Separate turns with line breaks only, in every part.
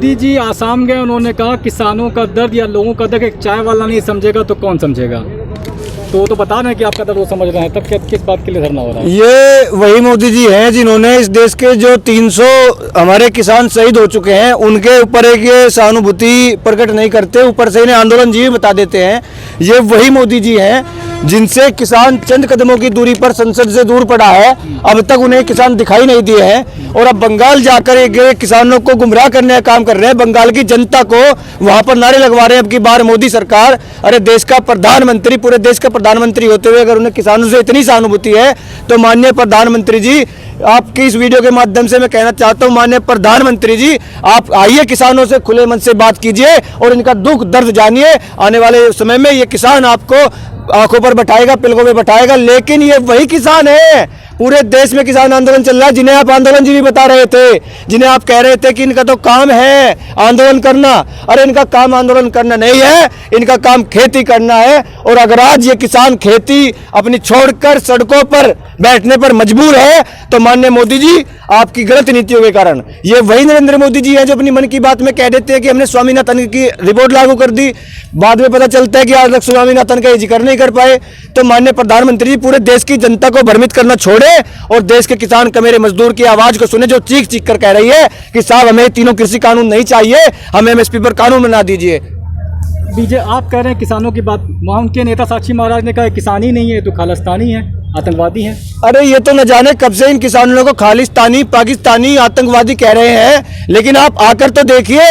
मोदी जी आसाम गए, उन्होंने कहा किसानों का दर्द या लोगों का दर्द एक चाय वाला नहीं समझेगा तो कौन समझेगा। तो वो तो बता रहे हैं कि आपका दर्द वो समझ रहे हैं, तब किस बात के लिए धरना हो रहा है?
ये वही मोदी जी हैं जिन्होंने इस देश के जो 300 हमारे किसान शहीद हो चुके हैं उनके ऊपर एक ये सहानुभूति प्रकट नहीं करते, ऊपर से इन्हें आंदोलन जीवी बता देते हैं। ये वही मोदी जी हैं जिनसे किसान चंद कदमों की दूरी पर संसद से दूर पड़ा है, अब तक उन्हें किसान दिखाई नहीं दिए हैं और अब बंगाल जाकर एक किसानों को गुमराह करने का काम कर रहे हैं। बंगाल की जनता को वहां पर नारे लगवा रहे हैं अब की बार मोदी सरकार। अरे देश का प्रधानमंत्री, पूरे देश का प्रधानमंत्री होते हुए अगर उन्हें किसानों से इतनी सहानुभूति है तो माननीय प्रधानमंत्री जी, आपकी इस वीडियो के माध्यम से मैं कहना चाहता हूं, माननीय प्रधानमंत्री जी आप आइए, किसानों से खुले मन से बात कीजिए और इनका दुख दर्द जानिए। आने वाले समय में ये किसान आपको आंखों पर बैठाएगा, पिलकों में बैठाएगा। लेकिन ये वही किसान है, पूरे देश में किसान आंदोलन चल रहा है जिन्हें आप आंदोलन जीवी बता रहे थे, जिन्हें आप कह रहे थे कि इनका तो काम है आंदोलन करना। अरे इनका काम आंदोलन करना नहीं है, इनका काम खेती करना है। और अगर आज ये किसान खेती अपनी छोड़कर सड़कों पर बैठने पर मजबूर है तो माननीय मोदी जी आपकी गलत नीतियों के कारण, ये वही नरेंद्र मोदी जी हैं जो अपनी मन की बात में कह देते हैं कि हमने स्वामीनाथन की रिपोर्ट लागू कर दी, बाद में पता चलता है कि आज तक स्वामीनाथन का जिक्र नहीं कर पाए। तो माननीय प्रधानमंत्री जी पूरे देश की जनता को भ्रमित करना छोड़े और देश के किसान कमेरे मजदूर की आवाज को सुने जो चीख चीख कर कह रही है कि साहब हमें तीनों कृषि कानून नहीं चाहिए, हमें एमएसपी पर कानून बना दीजिए।
बीजे आप कह रहे हैं किसानों की बात, वहाँ उनके नेता साक्षी महाराज ने कहा किसान ही नहीं है तो खालिस्तानी है, आतंकवादी हैं।
अरे ये तो न जाने कब से इन किसानों को खालिस्तानी, पाकिस्तानी, आतंकवादी कह रहे हैं। लेकिन आप आकर तो देखिए,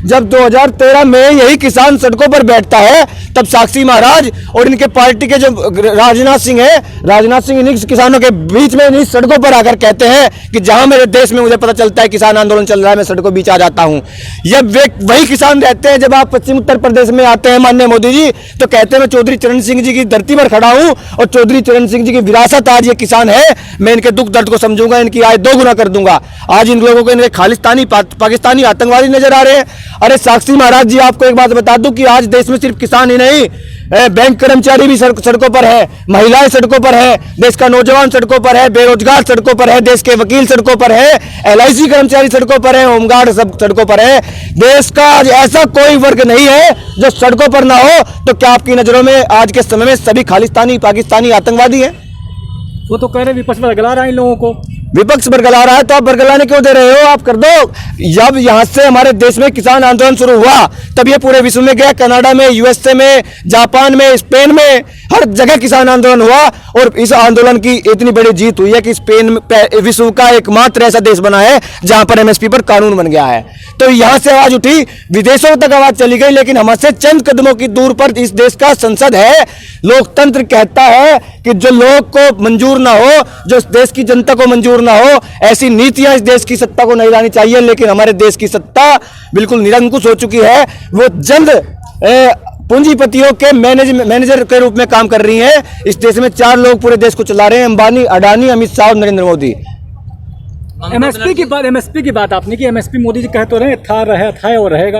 जब 2013 में यही किसान सड़कों पर बैठता है तब साक्षी महाराज और इनके पार्टी के जो राजनाथ सिंह है, राजनाथ सिंह इन्हीं किसानों के बीच में इन्हीं सड़कों पर आकर कहते हैं कि जहां मेरे देश में मुझे पता चलता है किसान आंदोलन चल रहा है मैं सड़कों बीच आ जाता हूं। ये वही किसान रहते हैं जब आप पश्चिम उत्तर प्रदेश में आते हैं माननीय मोदी जी तो कहते हैं मैं चौधरी चरण सिंह जी की धरती पर खड़ा हूं और चौधरी चरण सिंह जी की विरासत आज ये किसान है, मैं इनके दुख दर्द को समझूंगा, इनकी आय 2 गुना कर दूंगा। आज इन लोगों को इनके खालिस्तानी, पाकिस्तानी, आतंकवादी नजर आ रहे हैं। अरे साक्षी महाराज जी आपको एक बात बता दूं कि आज देश में सिर्फ किसान ही नहीं, बैंक कर्मचारी भी सड़कों पर है, महिलाएं सड़कों पर है, देश का नौजवान सड़कों पर है, बेरोजगार सड़कों पर है, देश के वकील सड़कों पर है, LIC कर्मचारी सड़कों पर है, होमगार्ड सब सड़कों पर है। देश का आज ऐसा कोई वर्ग नहीं है जो सड़कों पर ना हो। तो क्या आपकी नजरों में आज के समय में सभी खालिस्तानी, पाकिस्तानी, आतंकवादी है?
वो तो कह रहे विपक्ष में बरगला रहा है इन लोगों को।
विपक्ष बरगला रहा है तो आप बरगलाने क्यों दे रहे हो? आप कर दो। जब यहां से हमारे देश में किसान आंदोलन शुरू हुआ तब ये पूरे विश्व में गया, कनाडा में, USA में, जापान में, स्पेन में, हर जगह किसान आंदोलन हुआ और इस आंदोलन की इतनी बड़ी जीत हुई है कि स्पेन विश्व का एकमात्र ऐसा देश बना है जहां पर MSP पर कानून बन गया है। तो यहां से आवाज उठी, विदेशों तक आवाज चली गई, लेकिन हमसे चंद कदमों की दूर पर इस देश का संसद है। लोकतंत्र कहता है कि जो लोग को मंजूर ना हो, जो इस देश की जनता को मंजूर ना हो, ऐसी नीतियां इस देश की सत्ता को नहीं लानी चाहिए। लेकिन हमारे देश की सत्ता बिल्कुल निरंकुश हो चुकी है, वो जल्द पूंजीपतियों के मैनेजर के रूप में काम कर रही है। इस देश में 4 लोग पूरे देश को चला रहे हैं, अंबानी, अडानी, अमित शाह और नरेंद्र मोदी।
MSP की बात आपने की, MSP मोदी जी कह तो रहे था और रहेगा।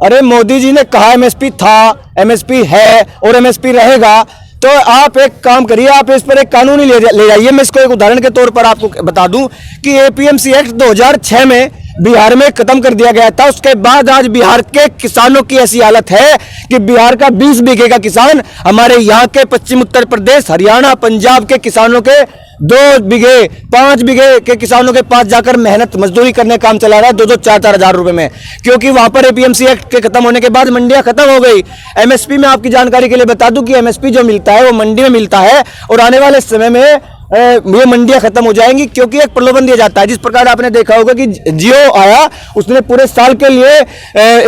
अरे मोदी जी ने कहा MSP था, MSP है और MSP रहेगा। तो आप एक काम करिए, आप इस पर एक कानून ही ले जाइए। मैं इसको एक उदाहरण के तौर पर आपको बता दूं कि APMC एक्ट 2006 में बिहार में खत्म कर दिया गया था। उसके बाद आज बिहार के किसानों की ऐसी हालत है कि बिहार का 20 बीघे का किसान हमारे यहाँ के पश्चिम उत्तर प्रदेश, हरियाणा, पंजाब के किसानों के 2 बीघे, 5 बीघे के किसानों के पास जाकर मेहनत मजदूरी करने काम चला रहा है 2-2, 4-4 हजार रुपए में, क्योंकि वहां पर APMC एक्ट के खत्म होने के बाद मंडियां खत्म हो गई। MSP में आपकी जानकारी के लिए बता दूं कि MSP जो मिलता है वो मंडी में मिलता है और आने वाले समय में ये मंडियां खत्म हो जाएंगी, क्योंकि एक प्रलोभन दिया जाता है। जिस प्रकार आपने देखा होगा कि जियो आया, उसने पूरे साल के लिए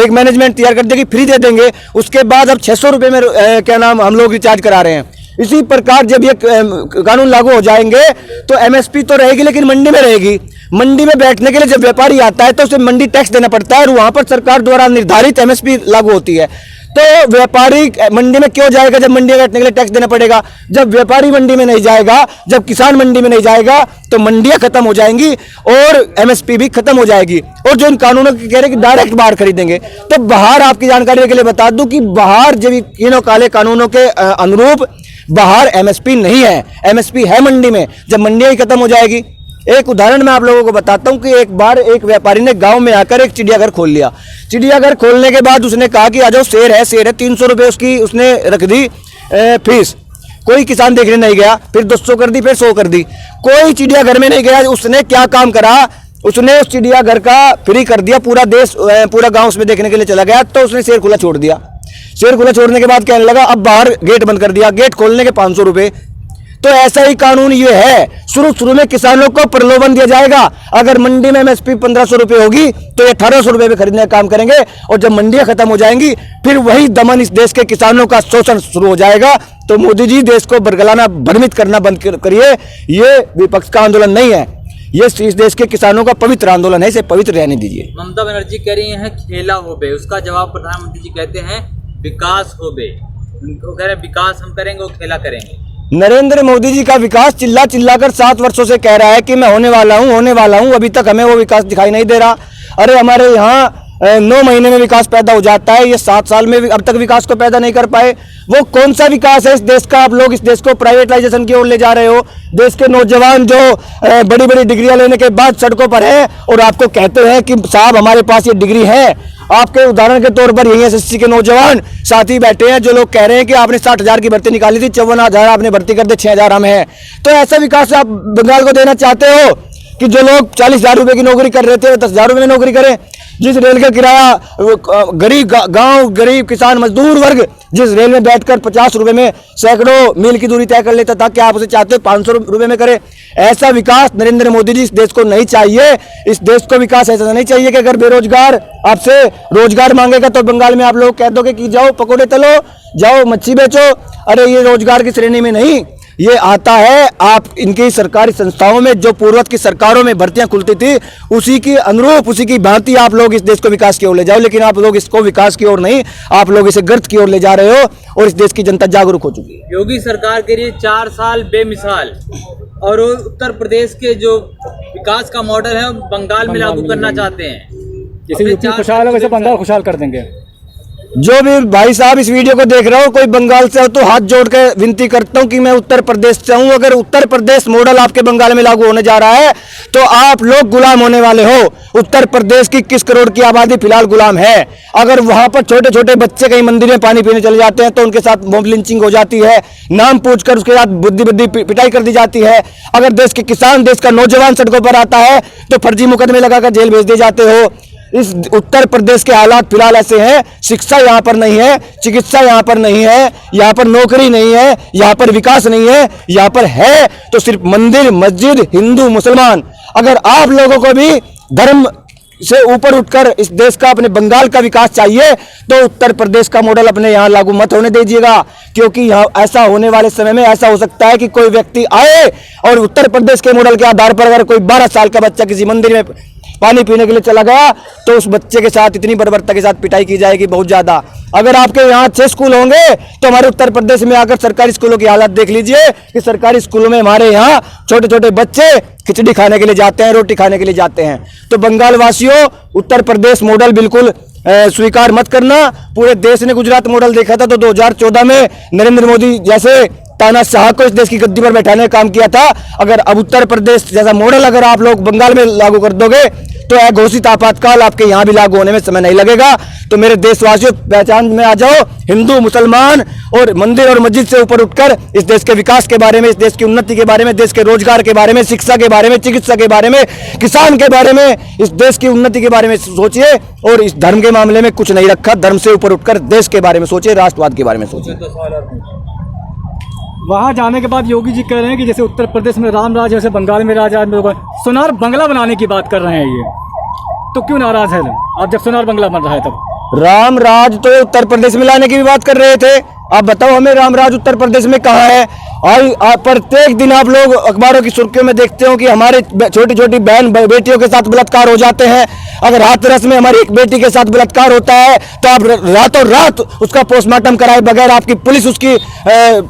एक मैनेजमेंट तैयार कर दिया कि फ्री दे देंगे, उसके बाद अब 600 रुपए में क्या नाम हम लोग रिचार्ज करा रहे हैं। इसी प्रकार जब ये कानून लागू हो जाएंगे तो MSP तो रहेगी लेकिन मंडी में रहेगी। मंडी में बैठने के लिए जब व्यापारी आता है तो उसे मंडी टैक्स देना पड़ता है और वहां पर सरकार द्वारा निर्धारित MSP लागू होती है। तो व्यापारी मंडी में क्यों जाएगा जब मंडी में बैठने के लिए टैक्स देना पड़ेगा? जब व्यापारी मंडी में नहीं जाएगा, जब किसान मंडी में नहीं जाएगा तो मंडियां खत्म हो जाएंगी और MSP भी खत्म हो जाएगी। और जो इन कानूनों की कह रहे हैं कि डायरेक्ट बाहर खरीदेंगे, तो बाहर आपकी जानकारी के लिए बता दूं कि बाहर जब तीनों काले कानूनों के अनुरूप बाहर MSP नहीं है, MSP है मंडी में। जब मंडियां ही खत्म हो जाएगी एक उदाहरण मैं आप लोगों को बताता हूं कि एक बार एक व्यापारी ने गांव में आकर एक चिड़ियाघर खोल लिया। चिड़ियाघर खोलने के बाद उसने कहा कि आ जाओ, शेर है 300 रुपये उसकी उसने रख दी फीस। कोई किसान देखने नहीं गया, फिर 200 कर दी, फिर 100 कर दी, कोई चिड़ियाघर में नहीं गया। उसने क्या काम करा, उसने उस चिड़ियाघर का फ्री कर दिया, पूरा देश पूरा गांव उसमें देखने के लिए चला गया। तो उसने शेर खुला छोड़ दिया। शेर खुला छोड़ने के बाद कहने लगा अब बाहर गेट बंद कर दिया, गेट खोलने के 500 रुपये। तो ऐसा ही कानून ये है, शुरू में किसानों को प्रलोभन दिया जाएगा। अगर मंडी में एमएसपी 1500 रुपये होगी तो ये 1800 रुपये में खरीदने का काम करेंगे, और जब मंडियां खत्म हो जाएंगी फिर वही दमन इस देश के किसानों का शोषण शुरू हो जाएगा। तो मोदी जी, देश को बरगलाना, भ्रमित करना बंद करिए। ये विपक्ष का आंदोलन नहीं है, ये इस देश के किसानों का पवित्र आंदोलन है, इसे पवित्र रहने दीजिए।
ममता बनर्जी कह रही हैं खेला होबे, उसका जवाब प्रधानमंत्री जी कहते हैं विकास होबे। उनको कह रहे विकास हम करेंगे, वो खेला करेंगे।
नरेंद्र मोदी जी का विकास चिल्ला चिल्ला कर 7 वर्षों से कह रहा है कि मैं होने वाला हूं, अभी तक हमें वो विकास दिखाई नहीं दे रहा। अरे हमारे यहाँ 9 महीने में विकास पैदा हो जाता है, ये 7 साल में अब तक विकास को पैदा नहीं कर पाए। वो कौन सा विकास है इस देश का? आप लोग इस देश को प्राइवेटाइजेशन की ओर ले जा रहे हो। देश के नौजवान जो बड़ी बड़ी डिग्रियां लेने के बाद सड़कों पर हैं और आपको कहते हैं कि साहब हमारे पास ये डिग्री है। आपके उदाहरण के तौर पर यही एसएससी के नौजवान साथी बैठे हैं जो लोग कह रहे हैं कि आपने 60,000 की भर्ती निकाली थी, 54,000 आपने भर्ती कर दे, 6,000 हम हैं। तो ऐसा विकास आप बंगाल को देना चाहते हो कि जो लोग 40,000 रुपए की नौकरी कर रहे थे वो 10,000 रुपए में नौकरी करें? जिस रेल का किराया गरीब गांव, गरीब किसान, मजदूर वर्ग जिस रेल में बैठकर 50 रुपए में सैकड़ों मील की दूरी तय कर लेता था, क्या आप उसे चाहते हो 500 रुपए में करे? ऐसा विकास नरेंद्र मोदी जी इस देश को नहीं चाहिए। इस देश को विकास ऐसा नहीं चाहिए कि अगर बेरोजगार आपसे रोजगार मांगेगा तो बंगाल में आप लोग कह दोगे कि जाओ पकौड़े तलो, जाओ मच्छी बेचो। अरे ये रोजगार की श्रेणी में नहीं, ये आता है आप इनकी सरकारी संस्थाओं में जो पूर्वत की सरकारों में भर्तियां खुलती थी उसी की अनुरूप, उसी की भांति आप लोग इस देश को विकास की ओर ले जाओ। लेकिन आप लोग इसको विकास की ओर नहीं, आप लोग इसे गर्त की ओर ले जा रहे हो और इस देश की जनता जागरूक हो चुकी है।
योगी सरकार के लिए 4 साल बेमिसाल, और वो उत्तर प्रदेश के जो विकास का मॉडल है बंगाल में लागू करना चाहते हैं।
जैसे यूपी खुशहाल है वैसे बंगाल खुशहाल कर देंगे।
जो भी भाई साहब इस वीडियो को देख रहा हो, कोई बंगाल से हो तो हाथ जोड़ के विनती करता हूं कि मैं उत्तर प्रदेश से हूं। अगर उत्तर प्रदेश मॉडल आपके बंगाल में लागू होने जा रहा है तो आप लोग गुलाम होने वाले हो। उत्तर प्रदेश की 21 करोड़ की आबादी फिलहाल गुलाम है। अगर वहां पर छोटे छोटे बच्चे कहीं मंदिर में पानी पीने चले जाते हैं तो उनके साथ मॉब लिंचिंग हो जाती है, नाम पूछकर उसके साथ बुद्धि पिटाई कर दी जाती है। अगर देश के किसान, देश का नौजवान सड़कों पर आता है तो फर्जी मुकदमे लगाकर जेल भेज दिए जाते हो। इस उत्तर प्रदेश के हालात फिलहाल ऐसे हैं। शिक्षा यहाँ पर नहीं है, चिकित्सा यहाँ पर नहीं है, यहाँ पर नौकरी नहीं है, यहाँ पर विकास नहीं है। यहाँ पर है तो सिर्फ मंदिर, मस्जिद, हिंदू, मुसलमान। अगर आप लोगों को भी धर्म से ऊपर उठकर इस देश का, अपने बंगाल का विकास चाहिए तो उत्तर प्रदेश का मॉडल अपने यहाँ लागू मत होने दीजिएगा। क्योंकि यहाँ ऐसा होने वाले समय में ऐसा हो सकता है कि कोई व्यक्ति आए और उत्तर प्रदेश के मॉडल के आधार पर अगर कोई 12 साल का बच्चा किसी मंदिर में पानी पीने के लिए चला गया तो उस बच्चे के साथ इतनी बर्बरता के साथ पिटाई की जाएगी, बहुत ज्यादा। अगर आपके यहाँ 6 स्कूल होंगे तो हमारे उत्तर प्रदेश में आकर सरकारी स्कूलों की हालत देख लीजिए कि सरकारी स्कूलों में हमारे यहाँ छोटे छोटे बच्चे खिचड़ी खाने के लिए जाते हैं, रोटी खाने के लिए जाते हैं। तो बंगाल वासियों, उत्तर प्रदेश मॉडल बिल्कुल स्वीकार मत करना। पूरे देश ने गुजरात मॉडल देखा था तो 2014 में नरेंद्र मोदी जैसे तानाशाह को इस देश की गद्दी पर बैठाने का काम किया था। अगर अब उत्तर प्रदेश जैसा मॉडल अगर आप लोग बंगाल में लागू कर दोगे तो अघोषित आपातकाल आपके यहाँ भी लागू होने में समय नहीं लगेगा। तो मेरे देशवासियों, पहचान में आ जाओ। हिंदू, मुसलमान और मंदिर और मस्जिद से ऊपर उठकर इस देश के विकास के बारे में, इस देश की उन्नति के बारे में, देश के रोजगार के बारे में, शिक्षा के बारे में, चिकित्सा के बारे में, किसान के बारे में, इस देश की उन्नति के बारे में सोचिए। और इस धर्म के मामले में कुछ नहीं रखा, धर्म से ऊपर उठकर देश के बारे में सोचिए, राष्ट्रवाद के बारे में सोचिए।
वहाँ जाने के बाद योगी जी कह रहे हैं कि जैसे उत्तर प्रदेश में राम राज है वैसे बंगाल में राज है। सोनार बंगला बनाने की बात कर रहे हैं, ये तो क्यों नाराज है आप जब सोनार बंगला बन रहा है तब?
राम राज तो उत्तर प्रदेश में लाने की भी बात कर रहे थे। आप बताओ हमें राम राज उत्तर प्रदेश में कहाँ है? और प्रत्येक दिन आप लोग अखबारों की सुर्खियों में देखते हो कि हमारे छोटी छोटी बहन बेटियों के साथ बलात्कार हो जाते हैं। अगर हाथरस में हमारी एक बेटी के साथ बलात्कार होता है तो आप रातों रात उसका पोस्टमार्टम कराए बगैर आपकी पुलिस उसकी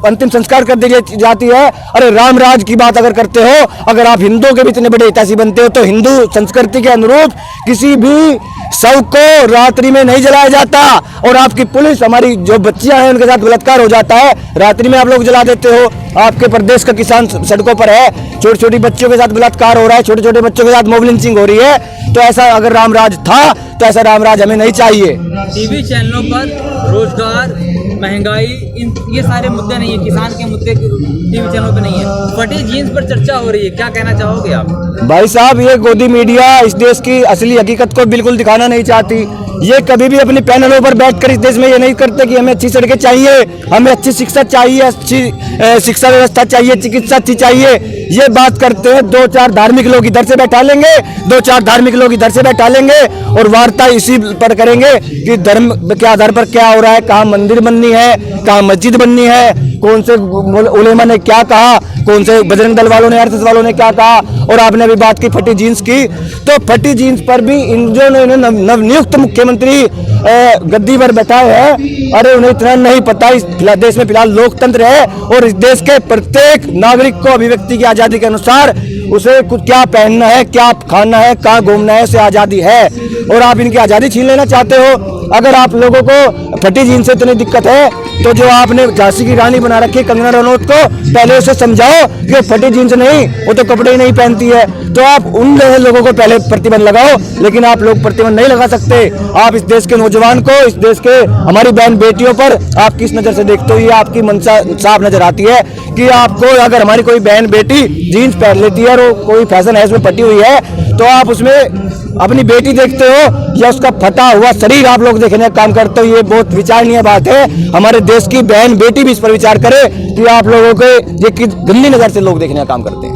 अंतिम संस्कार कर दी जाती है। अरे राम राज की बात अगर करते हो, अगर आप हिंदुओं के भी इतने बड़े हितैषी बनते हो तो हिंदू संस्कृति के अनुरूप किसी भी शव को रात्रि में नहीं जलाया जाता। और आपकी पुलिस, हमारी जो बच्चियां हैं उनके साथ बलात्कार हो जाता है, रात्रि में आप लोग जला देते हो। आपके प्रदेश का किसान सड़कों पर है, छोटी छोटी बच्चों के साथ बलात्कार हो रहा है, छोटे छोटे बच्चों के साथ मॉब लिंचिंग हो रही है। तो ऐसा अगर रामराज था तो ऐसा रामराज हमें नहीं चाहिए।
टीवी चैनलों पर रोजगार, महंगाई, ये सारे मुद्दे नहीं है, किसान के मुद्दे टीवी चैनलों पे नहीं है। फटी जीन्स पर चर्चा हो रही है, क्या कहना चाहोगे आप?
भाई साहब, ये गोदी मीडिया इस देश की असली हकीकत को बिल्कुल दिखाना नहीं चाहती। ये कभी भी अपने पैनलों पर बैठकर इस देश में ये नहीं करते कि हमें अच्छी सड़कें चाहिए, हमें अच्छी शिक्षा चाहिए, अच्छी शिक्षा व्यवस्था चाहिए, चिकित्सा अच्छी चाहिए। ये बात करते हैं, दो चार धार्मिक लोग इधर से बैठा लेंगे, दो चार धार्मिक लोग इधर से बैठा लेंगे और वार्ता इसी पर करेंगे कि धर्म के आधार पर क्या हो रहा है, कहाँ मंदिर बननी है, कहाँ मस्जिद बननी है, कौन से उलेमा ने क्या कहा, कौन से बजरंग दल वालों ने, आरएसएस वालों ने क्या कहा। और आपने अभी बात की फटी जीन्स की, तो फटी जीन्स पर भी इन जो नवनियुक्त मुख्यमंत्री गद्दी पर बैठाए हैं, अरे उन्हें इतना नहीं पता इस देश में फिलहाल लोकतंत्र है और इस देश के प्रत्येक नागरिक को अभिव्यक्ति की आजादी के अनुसार उसे कुछ क्या पहनना है, क्या खाना है, कहाँ घूमना है, उसे आजादी है। और आप इनकी आजादी छीन लेना चाहते हो। अगर आप लोगों को फटी जीन्स से इतनी दिक्कत है तो जो आपने झांसी की रानी बना रखी कंगना रनौत को, पहले उसे समझाओ कि फटी जीन्स नहीं, वो तो कपड़े ही नहीं पहनती है। तो आप उन लोगों को पहले प्रतिबंध लगाओ, लेकिन आप लोग प्रतिबंध नहीं लगा सकते। आप इस देश के नौजवान को, इस देश के हमारी बहन बेटियों पर आप किस नजर से देखते हो, ये आपकी मंशा साफ नजर आती है कि आपको अगर हमारी कोई बहन बेटी जीन्स पहन लेती है और कोई फैशन है उसमें फटी हुई है, तो आप उसमें अपनी बेटी देखते हो या उसका फटा हुआ शरीर आप लोग देखने का काम करते हो। ये बहुत विचारणीय बात है। हमारे देश की बहन बेटी भी इस पर विचार करे कि आप लोगों के ये किस गंदी नजर से लोग देखने का काम करते हैं।